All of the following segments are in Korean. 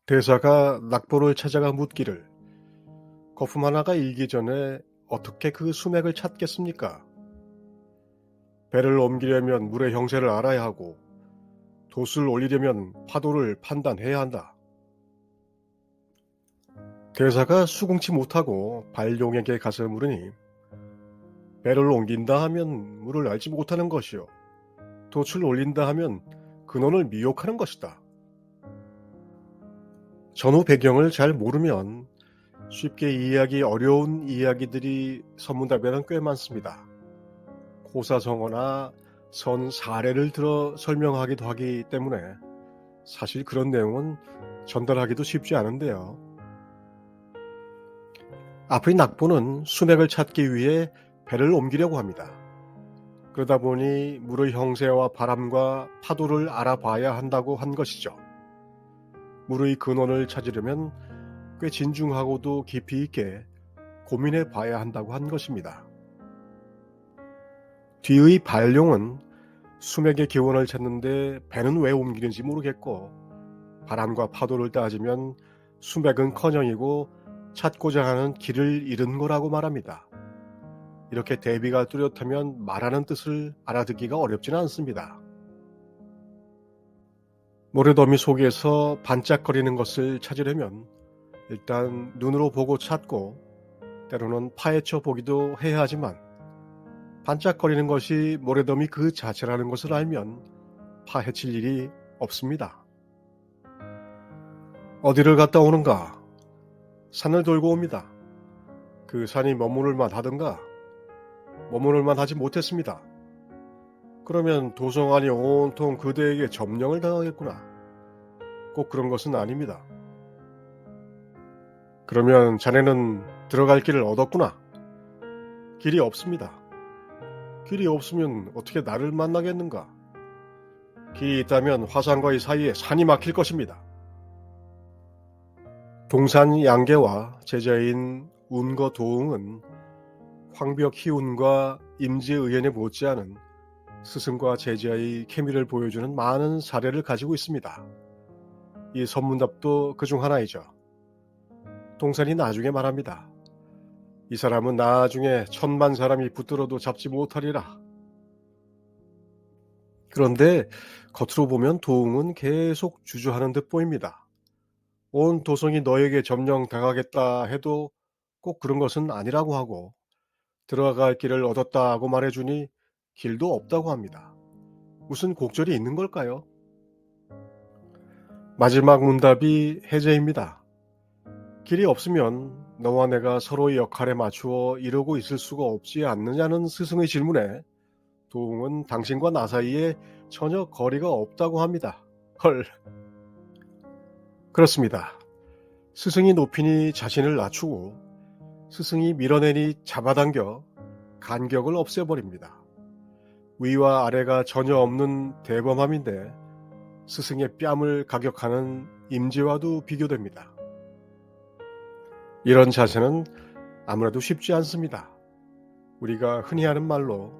대사가 낙보를 찾아가 묻기를 거품 하나가 일기 전에 어떻게 그 수맥을 찾겠습니까? 배를 옮기려면 물의 형세를 알아야 하고 돛을 올리려면 파도를 판단해야 한다. 대사가 수긍치 못하고 발룡에게 가서 물으니 배를 옮긴다 하면 물을 알지 못하는 것이요. 돛을 올린다 하면 근원을 미혹하는 것이다. 전후 배경을 잘 모르면 쉽게 이해하기 어려운 이야기들이 선문답에는 꽤 많습니다. 고사성어나 선 사례를 들어 설명하기도 하기 때문에 사실 그런 내용은 전달하기도 쉽지 않은데요. 앞의 낙보는 수맥을 찾기 위해 배를 옮기려고 합니다. 그러다 보니 물의 형세와 바람과 파도를 알아봐야 한다고 한 것이죠. 물의 근원을 찾으려면 꽤 진중하고도 깊이 있게 고민해 봐야 한다고 한 것입니다. 뒤의 발룡은 수맥의 기원을 찾는데 배는 왜 옮기는지 모르겠고 바람과 파도를 따지면 수맥은커녕이고 찾고자 하는 길을 잃은 거라고 말합니다. 이렇게 대비가 뚜렷하면 말하는 뜻을 알아듣기가 어렵지는 않습니다. 모래더미 속에서 반짝거리는 것을 찾으려면 일단 눈으로 보고 찾고 때로는 파헤쳐 보기도 해야 하지만 반짝거리는 것이 모래더미 그 자체라는 것을 알면 파헤칠 일이 없습니다. 어디를 갔다 오는가? 산을 돌고 옵니다. 그 산이 머무를만 하던가? 머무를만 하지 못했습니다. 그러면 도성안이 온통 그대에게 점령을 당하겠구나. 꼭 그런 것은 아닙니다. 그러면 자네는 들어갈 길을 얻었구나. 길이 없습니다. 길이 없으면 어떻게 나를 만나겠는가? 길이 있다면 화산과의 사이에 산이 막힐 것입니다. 동산 양계와 제자인 운거 도응은 황벽 희운과 임지의연에 못지않은 스승과 제자의 케미를 보여주는 많은 사례를 가지고 있습니다. 이 선문답도 그중 하나이죠. 동산이 나중에 말합니다. 이 사람은 나중에 1000만 사람이 붙들어도 잡지 못하리라. 그런데 겉으로 보면 도응은 계속 주저하는 듯 보입니다. 온 도성이 너에게 점령당하겠다 해도 꼭 그런 것은 아니라고 하고 들어갈 길을 얻었다고 말해주니 길도 없다고 합니다. 무슨 곡절이 있는 걸까요? 마지막 문답이 해제입니다. 길이 없으면 너와 내가 서로의 역할에 맞추어 이루고 있을 수가 없지 않느냐는 스승의 질문에 도응은 당신과 나 사이에 전혀 거리가 없다고 합니다. 헐. 그렇습니다. 스승이 높이니 자신을 낮추고 스승이 밀어내니 잡아당겨 간격을 없애버립니다. 위와 아래가 전혀 없는 대범함인데 스승의 뺨을 가격하는 임재와도 비교됩니다. 이런 자세는 아무래도 쉽지 않습니다. 우리가 흔히 하는 말로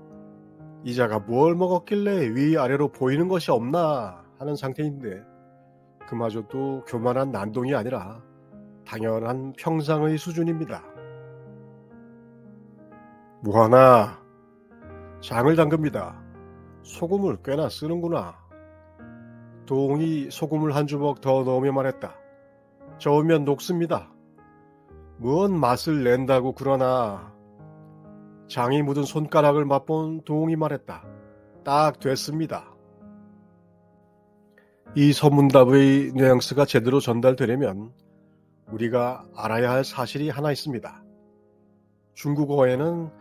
이 자가 뭘 먹었길래 위아래로 보이는 것이 없나 하는 상태인데 그마저도 교만한 난동이 아니라 당연한 평상의 수준입니다. 무하나 장을 담급니다. 소금을 꽤나 쓰는구나. 도응이 소금을 한 주먹 더 넣으며 말했다. 저으면 녹습니다. 뭔 맛을 낸다고 그러나. 장이 묻은 손가락을 맛본 도응이 말했다. 딱 됐습니다. 이 서문답의 뉘앙스가 제대로 전달되려면 우리가 알아야 할 사실이 하나 있습니다. 중국어에는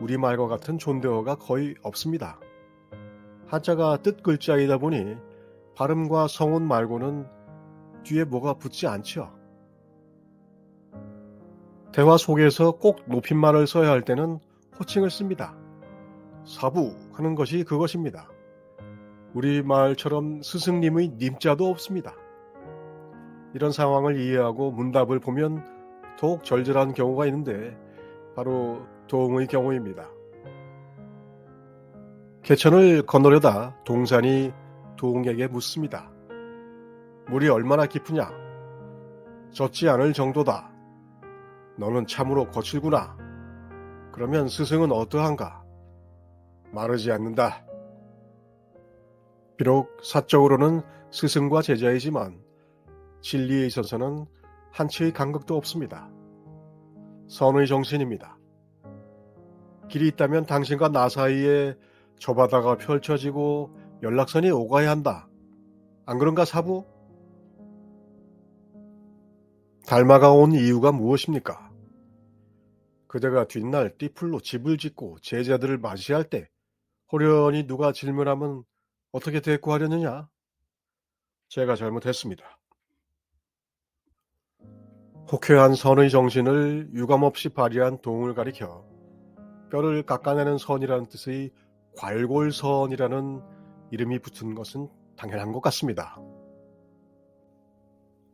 우리말과 같은 존대어가 거의 없습니다. 한자가 뜻 글자이다 보니 발음과 성운 말고는 뒤에 뭐가 붙지 않죠. 대화 속에서 꼭 높임말을 써야 할 때는 호칭을 씁니다. 사부 하는 것이 그것입니다. 우리말처럼 스승님의 님자도 없습니다. 이런 상황을 이해하고 문답을 보면 더욱 절절한 경우가 있는데 바로 도응의 경우입니다. 개천을 건너려다 동산이 도응에게 묻습니다. 물이 얼마나 깊으냐? 젖지 않을 정도다. 너는 참으로 거칠구나. 그러면 스승은 어떠한가? 마르지 않는다. 비록 사적으로는 스승과 제자이지만 진리에 있어서는 한치의 간극도 없습니다. 선의 정신입니다. 길이 있다면 당신과 나 사이에 저 바다가 펼쳐지고 연락선이 오가야 한다. 안 그런가 사부? 달마가 온 이유가 무엇입니까? 그대가 뒷날 띠풀로 집을 짓고 제자들을 맞이할 때 호련히 누가 질문하면 어떻게 대꾸하려느냐? 제가 잘못했습니다. 호쾌한 선의 정신을 유감없이 발휘한 동을 가리켜 뼈를 깎아내는 선이라는 뜻의 괄골선이라는 이름이 붙은 것은 당연한 것 같습니다.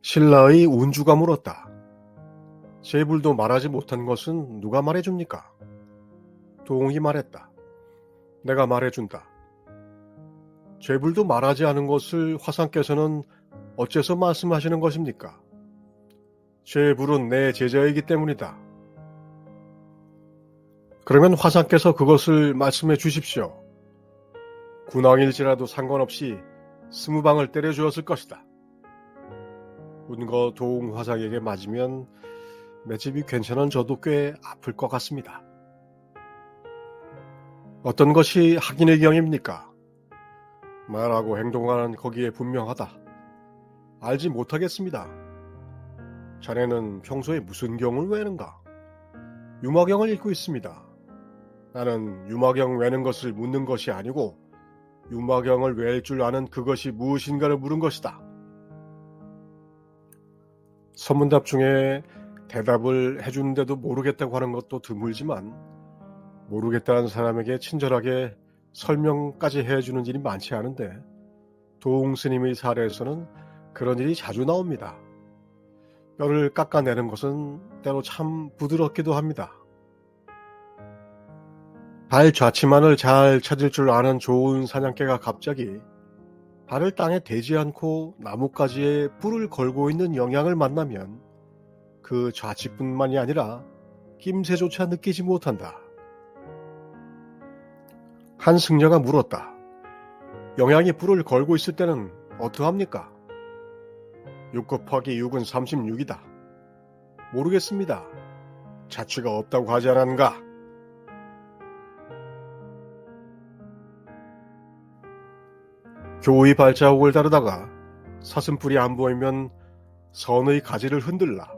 신라의 운주가 물었다. 제불도 말하지 못한 것은 누가 말해줍니까? 동이 말했다. 내가 말해준다. 제불도 말하지 않은 것을 화상께서는 어째서 말씀하시는 것입니까? 제불은 내 제자이기 때문이다. 그러면 화상께서 그것을 말씀해 주십시오. 군왕일지라도 상관없이 20방을 때려주었을 것이다. 운거 도웅 화상에게 맞으면 맷집이 괜찮은 저도 꽤 아플 것 같습니다. 어떤 것이 학인의 경입니까? 말하고 행동하는 거기에 분명하다. 알지 못하겠습니다. 자네는 평소에 무슨 경을 외는가? 유마경을 읽고 있습니다. 나는 유마경 외는 것을 묻는 것이 아니고 유마경을 외울 줄 아는 그것이 무엇인가를 물은 것이다. 선문답 중에 대답을 해주는데도 모르겠다고 하는 것도 드물지만 모르겠다는 사람에게 친절하게 설명까지 해주는 일이 많지 않은데 도웅 스님의 사례에서는 그런 일이 자주 나옵니다. 뼈를 깎아내는 것은 때로 참 부드럽기도 합니다. 발 좌치만을 잘 찾을 줄 아는 좋은 사냥개가 갑자기 발을 땅에 대지 않고 나뭇가지에 뿔을 걸고 있는 영양을 만나면 그 좌치뿐만이 아니라 낌새조차 느끼지 못한다. 한 승려가 물었다. 영양이 뿔을 걸고 있을 때는 어떠합니까? 6 곱하기 6은 36이다. 모르겠습니다. 자취가 없다고 하지 않았는가? 교의 발자국을 다루다가 사슴뿔이 안 보이면 선의 가지를 흔들라.